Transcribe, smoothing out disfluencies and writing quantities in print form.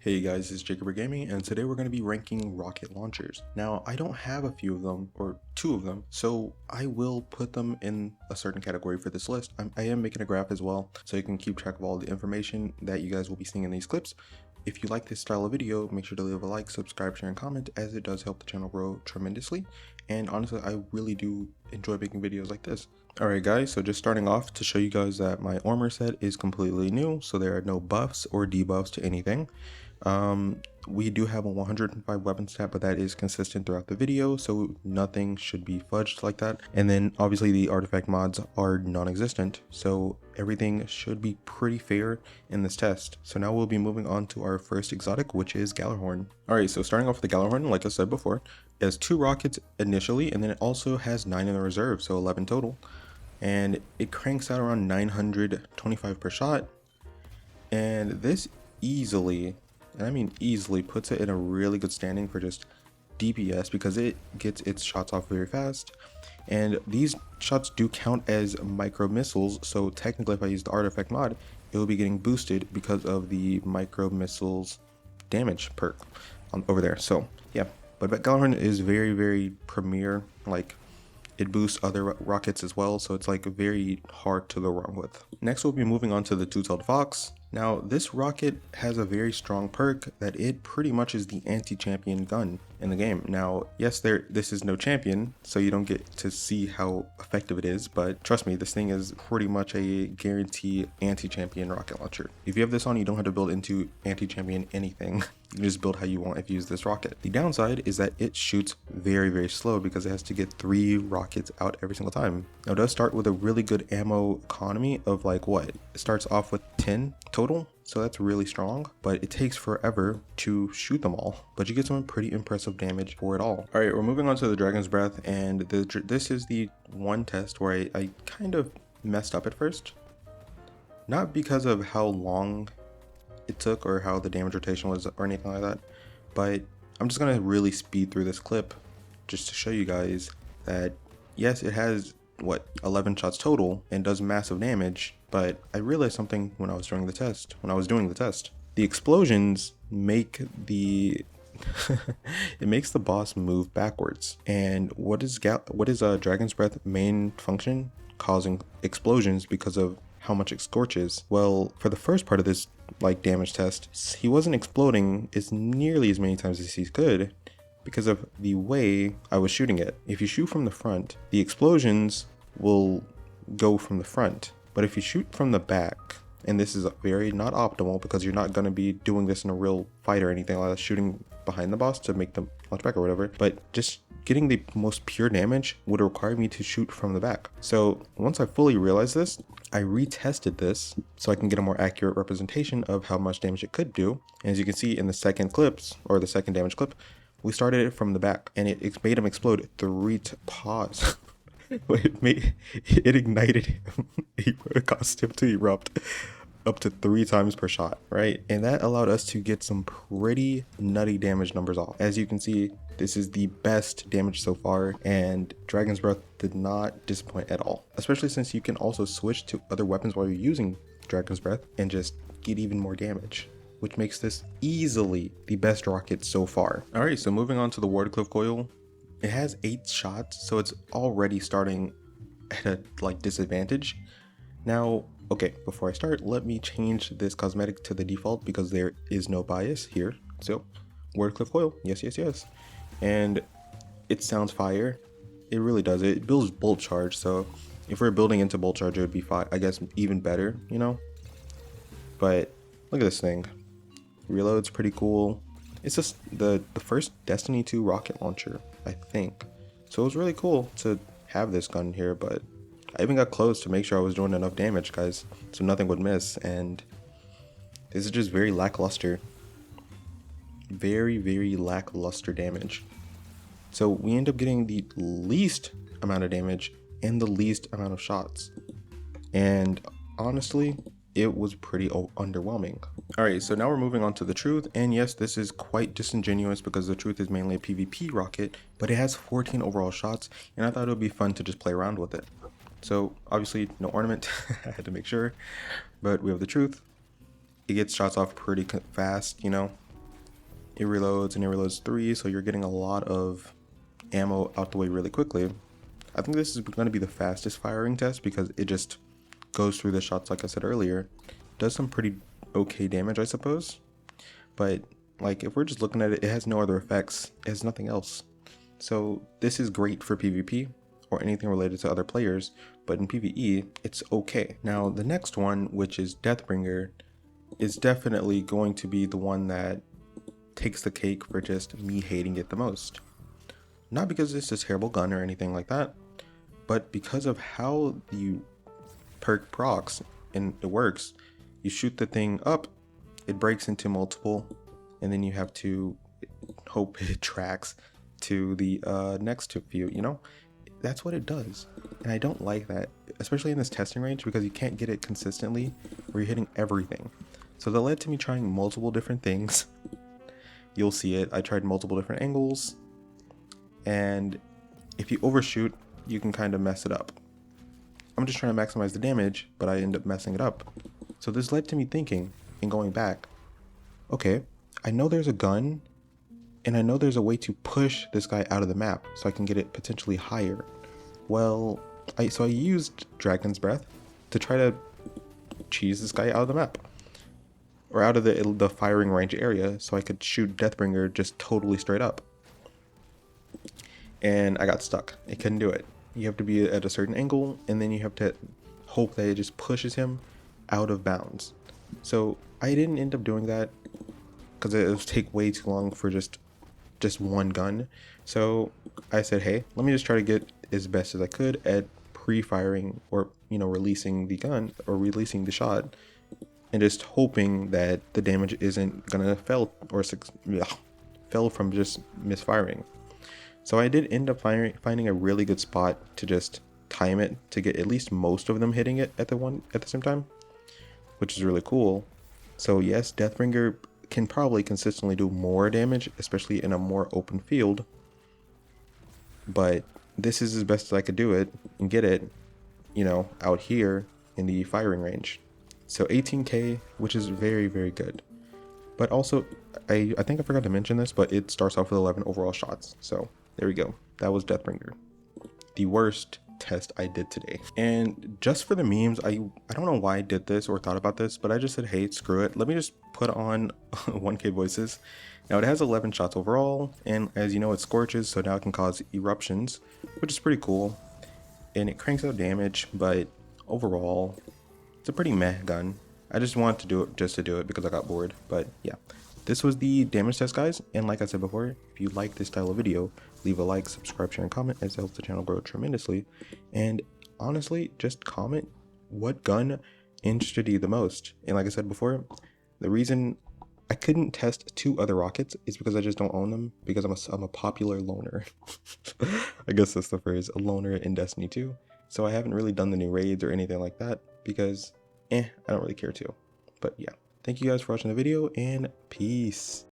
Hey guys, it's Jacob Gaming, and today we're going to be ranking rocket launchers. Now, I don't have a few of them, or two of them, so I will put them in a certain category for this list. I am making a graph as well, so you can keep track of all the information that you guys will be seeing in these clips. If you like this style of video, make sure to leave a like, subscribe, share, and comment, as it does help the channel grow tremendously. And honestly, I really do enjoy making videos like this. Alright guys, so just starting off to show you guys that my armor set is completely new, so there are no buffs or debuffs to anything. We do have a 105 weapon stat, but that is consistent throughout the video, so nothing should be fudged like that. And then obviously the artifact mods are non-existent, so everything should be pretty fair in this test. So now we'll be moving on to our first exotic, which is Gallarhorn. Alright, so starting off with the Gallarhorn, like I said before, it has 2 rockets initially, and then it also has 9 in the reserve, so 11 total. And it cranks out around 925 per shot, and this easily, and I mean easily, puts it in a really good standing for just DPS because it gets its shots off very fast. And these shots do count as micro missiles, so technically if I use the artifact mod, it will be getting boosted because of the micro missiles damage perk over there. So yeah, but Gallarhorn is very premier, like it boosts other rockets as well, so it's like very hard to go wrong with. Next we'll be moving on to the two-tailed fox. Now this rocket has a very strong perk that it pretty much is the anti-champion gun in the game. Now yes, this is no champion, so you don't get to see how effective it is, but trust me, this thing is pretty much a guarantee anti-champion rocket launcher. If you have this on, you don't have to build into anti-champion anything. You just build how you want if you use this rocket. The downside is that it shoots very slow because it has to get 3 rockets out every single time. Now it does start with a really good ammo economy of like what? It starts off with 10 total, so that's really strong, but it takes forever to shoot them all, but you get some pretty impressive damage for it all. All right, we're moving on to the Dragon's Breath, and this is the one test where I kind of messed up at first. Not because of how long it took or how the damage rotation was or anything like that, but I'm just gonna really speed through this clip just to show you guys that yes, it has what, 11 shots total and does massive damage, but I realized something when I was doing the test. The explosions make the it makes the boss move backwards. And what is Dragon's Breath main function? Causing explosions because of how much it scorches. Well, for the first part of this like damage test, he wasn't exploding as nearly as many times as he could because of the way I was shooting it. If you shoot from the front, the explosions will go from the front, but if you shoot from the back, and this is very not optimal because you're not going to be doing this in a real fight or anything like that, shooting behind the boss to make them launch back or whatever, but just getting the most pure damage would require me to shoot from the back. So once I fully realized this, I retested this so I can get a more accurate representation of how much damage it could do. And as you can see in the second clips, or the second damage clip, we started it from the back, and it made him explode 3 pause. it ignited him. It caused him to erupt up to 3 times per shot, right? And that allowed us to get some pretty nutty damage numbers off. As you can see, this is the best damage so far, and Dragon's Breath did not disappoint at all, especially since you can also switch to other weapons while you're using Dragon's Breath and just get even more damage, which makes this easily the best rocket so far. All right, so moving on to the Wardcliff Coil. It has 8 shots, so it's already starting at a like disadvantage. Now, okay, before I start, let me change this cosmetic to the default because there is no bias here. So, Wardcliff Coil, yes. And it sounds fire. It really does. It builds bolt charge, so if we're building into bolt charge, it would be fine, I guess, even better, you know? But look at this thing. Reload's pretty cool. It's just the first Destiny 2 rocket launcher, I think. So it was really cool to have this gun here, but I even got close to make sure I was doing enough damage, guys, so nothing would miss, and this is just very lackluster. Very lackluster damage. So we end up getting the least amount of damage and the least amount of shots. And honestly, it was pretty underwhelming. Alright, so now we're moving on to the Truth, and yes, this is quite disingenuous because the Truth is mainly a PvP rocket, but it has 14 overall shots, and I thought it would be fun to just play around with it. So obviously no ornament, I had to make sure, but we have the Truth. It gets shots off pretty fast, you know, it reloads and it reloads 3, so you're getting a lot of ammo out the way really quickly. I think this is going to be the fastest firing test because it just goes through the shots like I said earlier. Does some pretty okay damage, I suppose. But like if we're just looking at it, it has no other effects. It has nothing else. So this is great for PvP or anything related to other players, but in PvE, it's okay. Now the next one, which is Deathbringer, is definitely going to be the one that takes the cake for just me hating it the most. Not because it's a terrible gun or anything like that, but because of how the perk procs and it works. You shoot the thing up, it breaks into multiple, and then you have to hope it tracks to the next to few, you know? That's what it does. And I don't like that, especially in this testing range, because you can't get it consistently where you're hitting everything. So that led to me trying multiple different things. You'll see it. I tried multiple different angles, and if you overshoot, you can kind of mess it up. I'm just trying to maximize the damage, but I end up messing it up. So this led to me thinking and going back, okay, I know there's a gun and I know there's a way to push this guy out of the map so I can get it potentially higher. Well, I used Dragon's Breath to try to cheese this guy out of the map or out of the firing range area so I could shoot Deathbringer just totally straight up. And I got stuck. I couldn't do it. You have to be at a certain angle, and then you have to hope that it just pushes him out of bounds. So I didn't end up doing that because it would take way too long for just one gun. So I said, hey, let me just try to get as best as I could at pre-firing or, you know, releasing the gun or releasing the shot, and just hoping that the damage isn't gonna fail from just misfiring. So I did end up finding a really good spot to just time it to get at least most of them hitting it at the same time, which is really cool. So yes, Deathbringer can probably consistently do more damage, especially in a more open field. But this is as best as I could do it and get it, you know, out here in the firing range. So 18k, which is very, very good. But also, I think I forgot to mention this, but it starts off with 11 overall shots. So there we go. That was Deathbringer. The worst test I did today. And just for the memes, I don't know why I did this or thought about this, but I just said, hey, screw it. Let me just put on 1k voices. Now it has 11 shots overall, and as you know, it scorches, so now it can cause eruptions, which is pretty cool. And it cranks out damage, but overall, it's a pretty meh gun. I just wanted to do it just to do it because I got bored. But yeah, this was the damage test, guys. And like I said before, if you like this style of video, leave a like, subscribe, share, and comment, as it helps the channel grow tremendously. And honestly, just comment what gun interested you the most. And like I said before, the reason I couldn't test 2 other rockets is because I just don't own them, because I'm a popular loner. I guess that's the phrase, a loner in Destiny 2. So I haven't really done the new raids or anything like that because I don't really care to. But yeah, thank you guys for watching the video, and peace.